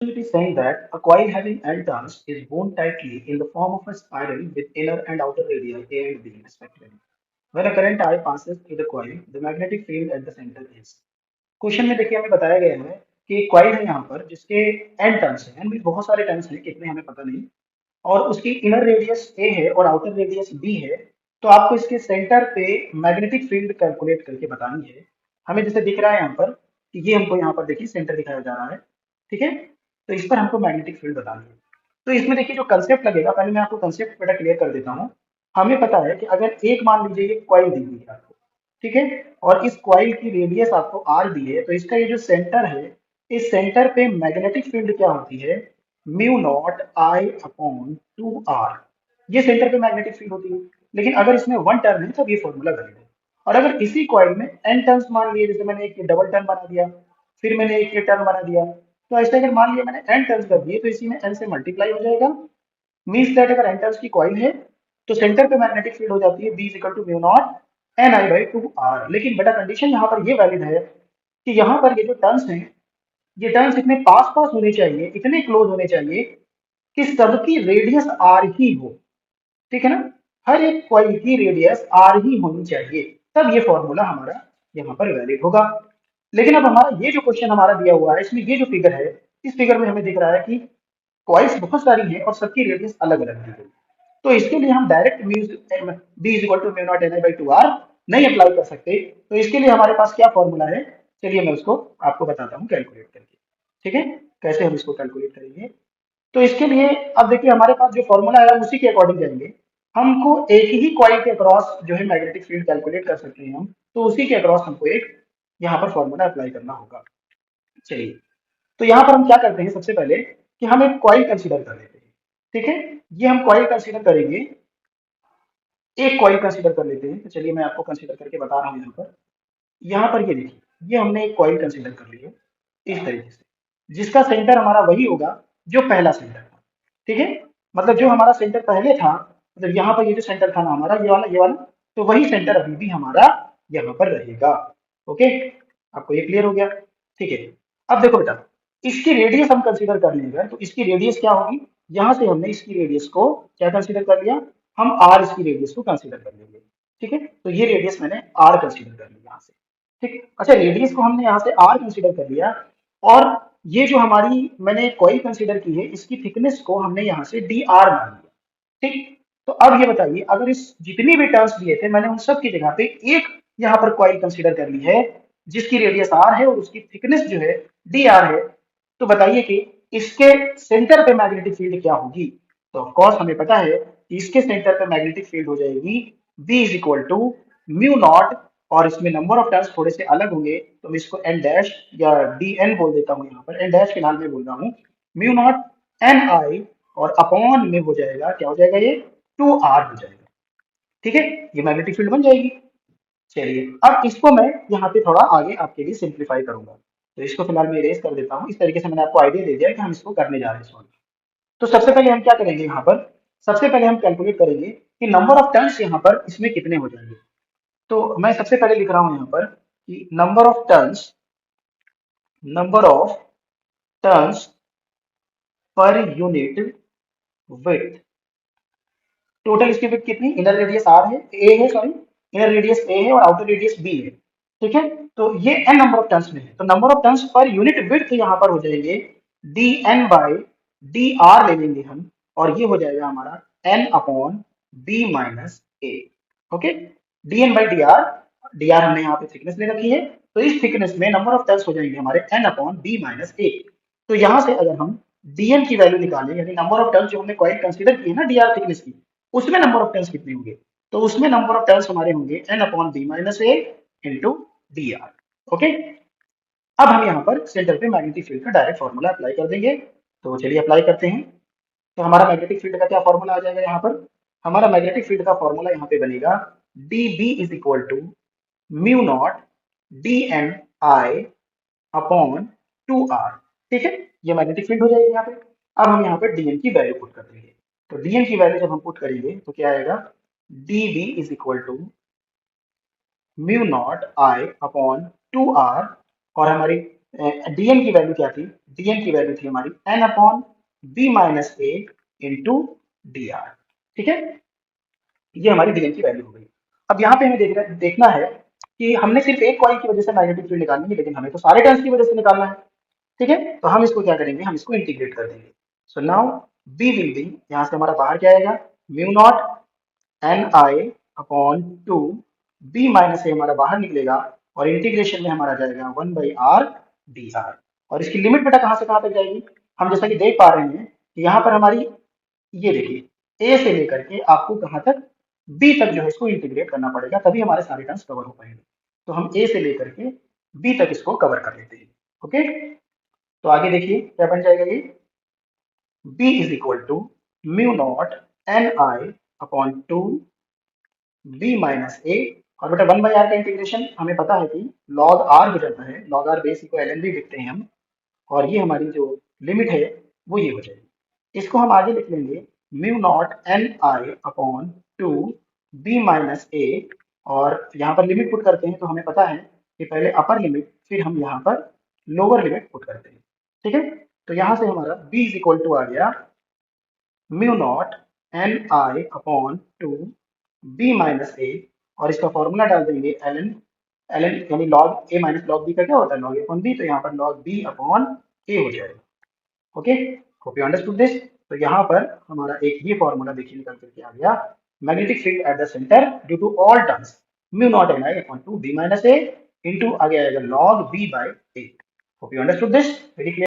It is saying that a coil having N turns is bound tightly in the form of a spiral with inner and outer radii A and B respectively. When a current I passes through the coil, the magnetic field at the center is. Question में देखिए हमें बताया गया है कि coil है यहाँ पर जिसके एन टर्न्स हैं एन बहुत सारे टर्न्स हैं कितने हमें पता नहीं और उसकी इनर रेडियस ए है और आउटर रेडियस बी है तो आपको इसके सेंटर पे मैग्नेटिक फील्ड कैलकुलेट करके बतानी है हमें जैसे दिख रहा है यहाँ पर कि ये हमको यहाँ पर देखिए सेंटर दिखाया जा रहा है ठीक है तो इस पर हमको मैग्नेटिक फील्ड बतानी है तो इसमें देखिए जो कंसेप्ट लगेगा पहले मैं आपको कंसेप्ट बेटा क्लियर कर देता हूँ हमें पता है कि अगर एक मान लीजिए ये कॉइल दी हुई है आपको ठीक है और इस कॉइल की रेडियस आपको आर दी है तो इसका ये जो सेंटर है इस सेंटर पे मैग्नेटिक फील्ड क्या होती है mu not I upon two R ये सेंटर पे मैग्नेटिक फील्ड होती है लेकिन अगर इसमें वन टर्न है तब ये फॉर्मूला वैलिड है और अगर इसी कॉइल में एन टर्न्स मान लिए जैसे मैंने एक डबल टर्न बना दिया फिर मैंने एक ये टर्न बना दिया तो ऐसे अगर मान लिया मैंने एन टर्न्स कर दिए तो इसी में एन से मल्टीप्लाई हो जाएगा मीन्स दैट अगर एन टर्न्स की कॉइल है तो सेंटर पे मैग्नेटिक फील्ड हो जाती है B is equal to mu not an I by two R लेकिन बेटा कंडीशन यहाँ पर ये वैलिड है कि यहाँ पर ये जो टर्न्स हैं ये टर्न्स इतने पास पास होने चाहिए इतने क्लोज होने चाहिए कि सबकी रेडियस आर ही हो ठीक है ना हर एक कॉइल की रेडियस आर ही होनी चाहिए तब ये फॉर्मूला हमारा यहाँ पर वैलिड होगा लेकिन अब हमारा ये जो क्वेश्चन हमारा दिया हुआ है इसमें ये जो फिगर है इस फिगर में हमें दिख रहा है कि कॉइल्स बहुत सारी हैं और सबकी रेडियस अलग अलग दी गई तो इसके लिए हम direct B is equal to mu not an I by two R नहीं अप्लाई कर सकते तो इसके लिए हमारे पास क्या फॉर्मूला है चलिए मैं उसको आपको बताता हूँ कैलकुलेट करके ठीक है कैसे हम इसको कैलकुलेट करेंगे तो इसके लिए अब देखिए हमारे पास जो फॉर्मूला है उसी के अकॉर्डिंग जाएंगे हमको एक ही कॉइल के अक्रॉस जो है मैग्नेटिक फील्ड कैलकुलेट कर सकते हैं हम तो उसी के अक्रॉस हमको एक यहाँ पर फॉर्मूला अप्लाई करना होगा चलिए तो यहाँ पर हम क्या करते हैं सबसे पहले कि हम एक कॉइल कंसीडर कर लेते हैं ठीक है ये हम कॉइल कंसीडर करेंगे एक कॉइल कंसीडर कर लेते हैं तो चलिए मैं आपको कंसीडर करके बता रहा हूँ यहाँ पर ये देखिए ये हमने एक कॉइल कंसीडर कर लिया इस तरीके से जिसका सेंटर हमारा वही होगा जो पहला सेंटर था ठीक है मतलब जो हमारा सेंटर पहले था मतलब यहाँ पर ये जो सेंटर था ना हमारा ये वाला तो वही सेंटर अभी भी हमारा यहाँ पर रहेगा ओके आपको ये क्लियर हो गया ठीक है अब देखो बेटा इसकी रेडियस हम कंसीडर कर लेंगे तो इसकी रेडियस क्या होगी यहाँ से हमने इसकी रेडियस को क्या कंसीडर कर लिया हम आर इसकी रेडियस को कंसीडर कर लेंगे ठीक है तो ये रेडियस मैंने आर कंसीडर कर लिया यहाँ से ठीक अच्छा रेडियस को हमने यहाँ से आर कंसीडर कर लिया और ये जो हमारी मैंने कॉइल कंसीडर की है इसकी थिकनेस को हमने यहाँ से डी आर मान लिया ठीक तो अब ये बताइए अगर इस जितनी भी टर्म्स दिए थे मैंने उन सब की जगह पे एक यहाँ पर कॉइल कंसीडर कर ली है जिसकी रेडियस आर है और उसकी थिकनेस जो है डी आर है तो बताइए कि इसके सेंटर पे मैग्नेटिक फील्ड क्या होगी तो ऑफकोर्स हमें पता है कि इसके सेंटर पे मैग्नेटिक फील्ड हो जाएगी B is equal to mu not और इसमें नंबर ऑफ टर्म्स थोड़े से अलग होंगे तो मैं इसको एन डैश या डी एन बोल देता हूँ यहाँ पर एन डैश फिलहाल मैं बोल रहा हूँ म्यू नॉट एन आई और अपॉन में हो जाएगा क्या हो जाएगा ये टू आर हो जाएगा ठीक है ये मैग्नेटिक फील्ड बन जाएगी चलिए अब इसको मैं यहाँ पे थोड़ा आगे आपके लिए सिंप्लीफाई करूंगा तो इसको फिलहाल मैं इरेज कर देता हूँ इस तरीके से मैंने आपको आइडिया दे दिया कि हम इसको करने जा रहे हैं सॉल्व तो सबसे पहले हम क्या करेंगे यहाँ पर सबसे पहले हम कैलकुलेट करेंगे कि नंबर ऑफ टर्न्स यहाँ पर इसमें कितने हो जाएंगे तो मैं सबसे पहले लिख रहा हूँ यहाँ पर कि नंबर ऑफ टर्न्स पर यूनिट विड्थ टोटल इसकी विड्थ कितनी इनर रेडियस आर है ए है सॉरी इनर रेडियस ए है और आउटर रेडियस बी है ठीक है तो ये एन नंबर ऑफ टर्न्स में है तो नंबर ऑफ टर्न्स पर यूनिट विड्थ यहाँ पर हो जाएंगे D N by D R ले लेंगे हम और ये हो जाएगा हमारा N upon B minus A okay D N by D R हमने यहाँ पे थिकनेस ले रखी है तो इस थिकनेस में नंबर ऑफ टर्न्स हो जाएंगे हमारे एन अपॉन बी माइनस ए तो यहाँ से अगर हम डीएन की वैल्यू निकालें यानी नंबर ऑफ टर्न्स जो हमने कॉइल कंसीडर की है ना डी आर थिकनेस की उसमें नंबर ऑफ टर्न्स कितने होंगे तो उसमें नंबर ऑफ टर्न्स हमारे होंगे N upon B minus A into D R okay अब हम यहाँ पर सेंटर पे मैग्नेटिक फील्ड का डायरेक्ट फॉर्मूला अप्लाई कर देंगे तो चलिए अप्लाई करते हैं तो हमारा मैग्नेटिक फील्ड का क्या फॉर्मूला आ जाएगा यहाँ पर हमारा मैग्नेटिक फील्ड का फॉर्मूला यहाँ पे बनेगा D B is equal to mu not D N I upon two R ठीक है ये मैग्नेटिक फील्ड हो जाएगी यहाँ पे अब हम यहाँ पे डीएन की वैल्यू पुट कर देंगे तो डीएन की वैल्यू जब हम पुट करेंगे तो क्या आएगा D B is equal to mu not I upon two R और हमारी dn की वैल्यू क्या थी? dn की वैल्यू थी हमारी n upon b minus A into D R. ठीक है, ये हमारी dn की वैल्यू हो गई। अब यहाँ पे हमें देखना है कि हमने सिर्फ एक कॉइल की वजह से मैग्नेटिक फील्ड निकालनी है, लेकिन हमें तो सारे टर्न्स की वजह से निकालना है। ठीक है, तो हम इसको क्या करेंगे, हम इसको इंटीग्रेट कर देंगे। So now b will be, यहाँ से हमारा बाहर क्या आएगा, mu not an I upon two, B minus a हमारा बाहर निकलेगा, और इंटीग्रेशन में हमारा जाएगा 1/r डी आर। और इसकी लिमिट बेटा कहाँ से कहाँ तक जाएगी? हम जैसा कि देख पा रहे हैं कि यहाँ पर हमारी, ये देखिए, ए से लेकर के आपको कहाँ तक, बी तक जो है इसको इंटीग्रेट करना पड़ेगा, तभी हमारे सारे टर्म्स कवर हो पाएंगे। तो हम ए से लेकर के बी तक इसको कवर कर लेते हैं। ओके, तो आगे देखिए क्या बन जाएगा ये, b is equal to mu not an I upon two b minus a. और बेटा 1/r का इंटीग्रेशन हमें पता है कि log r हो जाता है, log r बेस को ln भी लिखते हैं हम, और ये हमारी जो लिमिट है वो ये हो जाएगी। इसको हम आगे लिख लेंगे mu not an I upon two B minus a, और यहाँ पर लिमिट पुट करते हैं तो हमें पता है कि पहले अपर लिमिट फिर हम यहाँ पर लोअर लिमिट पुट करते हैं। ठीक है, तो यहाँ से हमारा b इज इक्वल टू आ गया mu not an I upon two B minus a, और इसका फॉर्मूला डाल देंगे एल एन यानी log a minus log b का क्या होता है, लॉग ए अपॉन बी, तो यहाँ पर लॉग बी अपॉन ए हो जाएगा। Okay, hope you understood this. तो यहाँ पर हमारा एक ये फॉर्मूला देखिए निकल करके आ गया, magnetic field at the centre due to all terms mu not an I upon two B minus A into आगे आएगा log B by A. Hope you understood this, very clear.